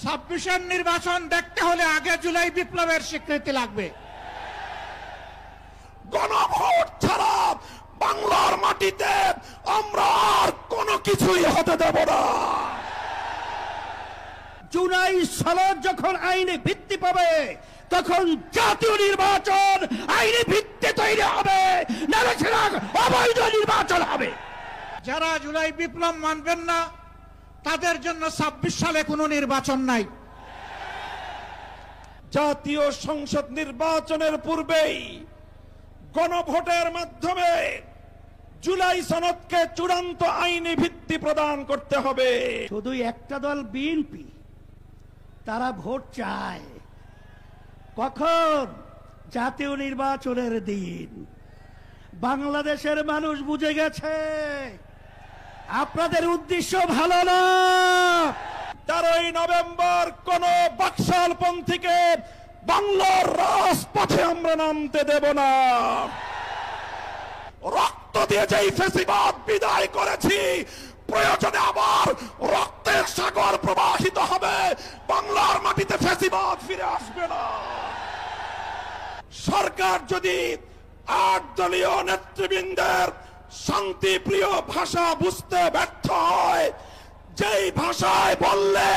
26-এর নির্বাচন দেখতে হলে আগে জুলাই বিপ্লবের স্বীকৃতি লাগবে। গণভোট ছাড়া বাংলার মাটিতে আমরা আর কোনো কিছুই হতে দেব না। জুলাই সনদ যখন আইনি ভিত্তি পাবে তখন জাতীয় নির্বাচন আইনি ভিত্তি তৈরি হবে, নাহলে সেটা অবৈধ নির্বাচন হবে। যারা জুলাই বিপ্লব মানবেন না তাদের জন্য 26 সালে কোনো নির্বাচন নাই। জাতীয় সংসদ নির্বাচনের পূর্বেই গণভোটের মাধ্যমে জুলাই সনদকে চূড়ান্ত আইনি ভিত্তি প্রদান করতে হবে। শুধু একটা দল বিএনপি, তারা ভোট চায় কখন? জাতীয় নির্বাচনের দিন। বাংলাদেশের মানুষ বুঝে গেছে আপনাদের উদ্দেশ্য ভালো না। 13ই নভেম্বর কোন বাকশালপন্থীকে বাংলার রাজপথে আমরা নামতে দেব না। রক্ত দিয়ে যেই ফ্যাসিবাদ বিদায় করেছি, প্রয়োজনে আবার রক্তের সাগর প্রবাহিত হবে, বাংলার মাটিতে ফ্যাসিবাদ ফিরে আসবে না। সরকার যদি 8 দলীয় নেতৃবৃন্দের শান্তিপ্রিয় ভাষা বুঝতে ব্যর্থ হয়, যেই ভাষায় বললে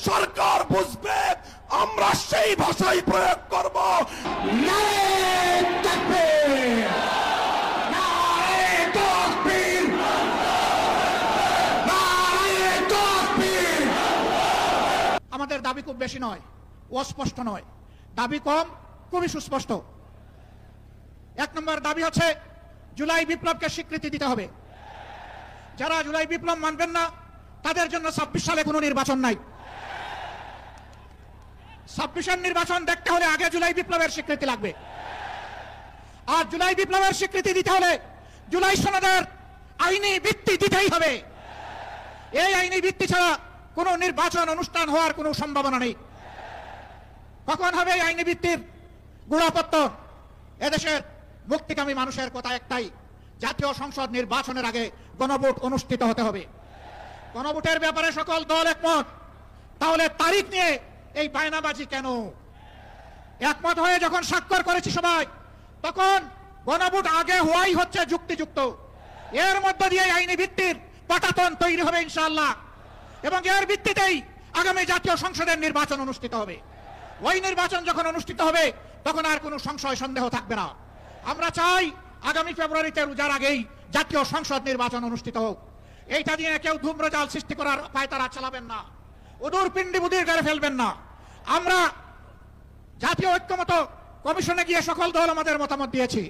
সরকার বুঝবে আমরা সেই ভাষাই প্রয়োগ করব। আমাদের দাবি খুব বেশি নয়, অস্পষ্ট নয়, দাবি কম, খুবই সুস্পষ্ট। 1 নম্বর দাবি হচ্ছে জুলাই বিপ্লবকে স্বীকৃতি দিতে হবে। যারা জুলাই বিপ্লব মানবেন না তাদের জন্য 26 সালে কোনো নির্বাচন নাই। 26-এর নির্বাচন দেখতে হলে আগে জুলাই বিপ্লবের স্বীকৃতি লাগবে। আর জুলাই বিপ্লবের স্বীকৃতি দিতে হলে জুলাই সনদের আইনি ভিত্তি দিতেই হবে। এই আইনি ভিত্তি ছাড়া কোনো নির্বাচন অনুষ্ঠান হওয়ার কোনো সম্ভাবনা নেই। কখন হবে এই আইনি ভিত্তির গোড়াপত্তন? এদেশের মুক্তিকামী মানুষের কথা একটাই, জাতীয় সংসদ নির্বাচনের আগে গণভোট অনুষ্ঠিত হতে হবে। গণভোটের ব্যাপারে সকল দল একমত, তাহলে তারিখ নিয়ে এই বায়নাবাজি কেন? একমত হয়ে যখন স্বাক্ষর করেছি সবাই, তখন গণভোট আগে হওয়াই হচ্ছে যুক্তিযুক্ত। এর মধ্য দিয়ে আইনি ভিত্তির পাটাতন তৈরি হবে ইনশাআল্লাহ, এবং এর ভিত্তিতেই আগামী জাতীয় সংসদের নির্বাচন অনুষ্ঠিত হবে। ওই নির্বাচন যখন অনুষ্ঠিত হবে তখন আর কোনো সংশয় সন্দেহ থাকবে না। আমরা চাই আগামী ফেব্রুয়ারিতে রোজার আগেই জাতীয় সংসদ নির্বাচন অনুষ্ঠিত হোক। এইটা দিয়ে কেউ ধূম্রজাল সৃষ্টি করার পায়তারা চালাবেন না, উদুর পিণ্ডি বুদির করে ফেলবেন না। আমরা জাতীয় ঐক্যমত কমিশনে গিয়ে সকল দল আমাদের মতামত দিয়েছি।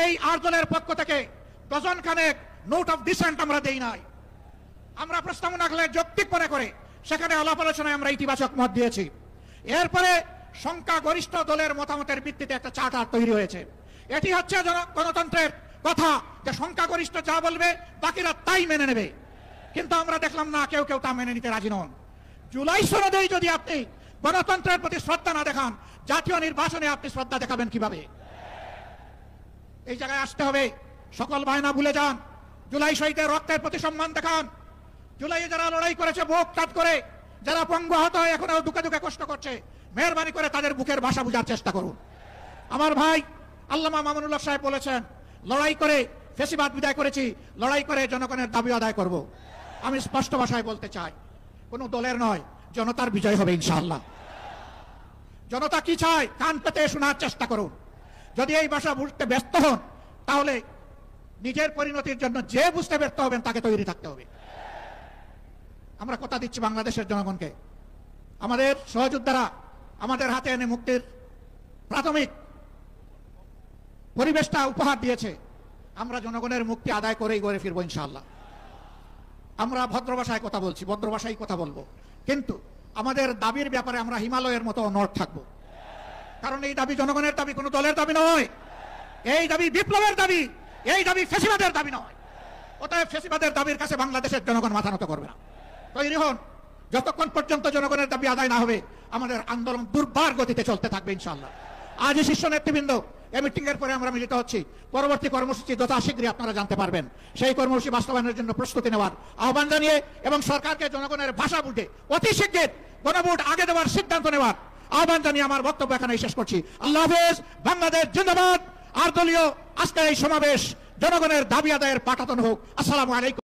এই 8 দলের পক্ষ থেকে ডজন খানেক নোট অফ ডিসেন্ট আমরা দেই নাই। আমরা প্রস্তাবনা যৌক্তিক মনে করে সেখানে আলাপ আলোচনায় আমরা ইতিবাচক মত দিয়েছি। এরপরে সংখ্যাগরিষ্ঠ দলের মতামতের ভিত্তিতে একটা চার্টার তৈরি হয়েছে। এটি হচ্ছে গণতন্ত্রের কথা, যে সংখ্যাগরিষ্ঠ যা বলবে বাকিরা তাই মেনে নেবে। কিন্তু আমরা দেখলাম না, কেউ কেউ তা মেনে নিতে রাজি নন। জুলাই সনদেই যদি আপনি গণতন্ত্রের প্রতি শ্রদ্ধা না দেখান, জাতীয় নির্বাচনে আপনি শ্রদ্ধা দেখাবেন কিভাবে? এই জায়গায় আসতে হবে। সকল বায়না ভুলে যান, জুলাই শহীদের রক্তের প্রতি সম্মান দেখান। জুলাইয়ে যারা লড়াই করেছে বুক কাট করে, যারা পঙ্গু আহত হয়ে এখনো দুঃখে দুঃখে কষ্ট করছে, মেহরবানি করে তাদের বুকের ভাষা বোঝার চেষ্টা করুন। আমার ভাই আল্লামা মামুনুল্লাহ সাহেব বলেছেন, লড়াই করে ফ্যাসিবাদ বিদায় করেছি, লড়াই করে জনগণের দাবি আদায় করব। আমি স্পষ্ট ভাষায় বলতে চাই, কোনো দলের নয়, জনতার বিজয় হবে ইনশাআল্লাহ। জনতা কি চায় কান পেতে শোনার চেষ্টা করুন। যদি এই ভাষা বুঝতে ব্যস্ত হন, তাহলে নিজের পরিণতির জন্য যে বুঝতে ব্যর্থ হবেন তাকে তৈরি থাকতে হবে। আমরা কথা দিচ্ছি বাংলাদেশের জনগণকে, আমাদের সহযোদ্ধারা আমাদের হাতে এনে মুক্তির প্রাথমিক পরিবেশটা উপহার দিয়েছে। আমরা জনগণের মুক্তি আদায় করেই গড়ে ফিরবো ইনশাআল্লাহ। আমরা ভদ্র ভাষায় কথা বলছি, ভদ্র ভাষায় কথা বলবো, কিন্তু আমাদের দাবির ব্যাপারে আমরা হিমালয়ের মতো অনড় থাকবো। কারণ এই দাবি জনগণের দাবি, কোনো দলের দাবি নয়। এই দাবি বিপ্লবের দাবি, এই দাবি ফ্যাসিবাদের দাবি নয়। অতএব ফ্যাসিবাদের দাবির কাছে বাংলাদেশের জনগণ মাথা নত করবে না। তৈরি হন, যতক্ষণ পর্যন্ত জনগণের দাবি আদায় না হবে আমাদের আন্দোলন দুর্বার গতিতে চলতে থাকবে ইনশাআল্লাহ। আজ শীর্ষ নেতৃবৃন্দ এই মিটিং এর পরে আমরা মিলিত হচ্ছি। পরবর্তী কর্মসূচি যথাশীঘ্রই আপনারা জানতে পারবেন। সেই কর্মসূচি বাস্তবায়নের জন্য প্রস্তুতি নেওয়ার আহ্বান জানিয়ে এবং সরকারকে জনগণের ভাষা বুঝে অতি শীঘ্র গণভোট আগে দেওয়ার সিদ্ধান্ত নেওয়ার আহ্বান জানিয়ে আমার বক্তব্য এখানে শেষ করছি। আল্লাহ হাফেজ। বাংলাদেশ জিন্দাবাদ। আর দলীয় আজকের এই সমাবেশ জনগণের দাবি আদায়ের পাঠাতন হোক। আসসালামু আলাইকুম।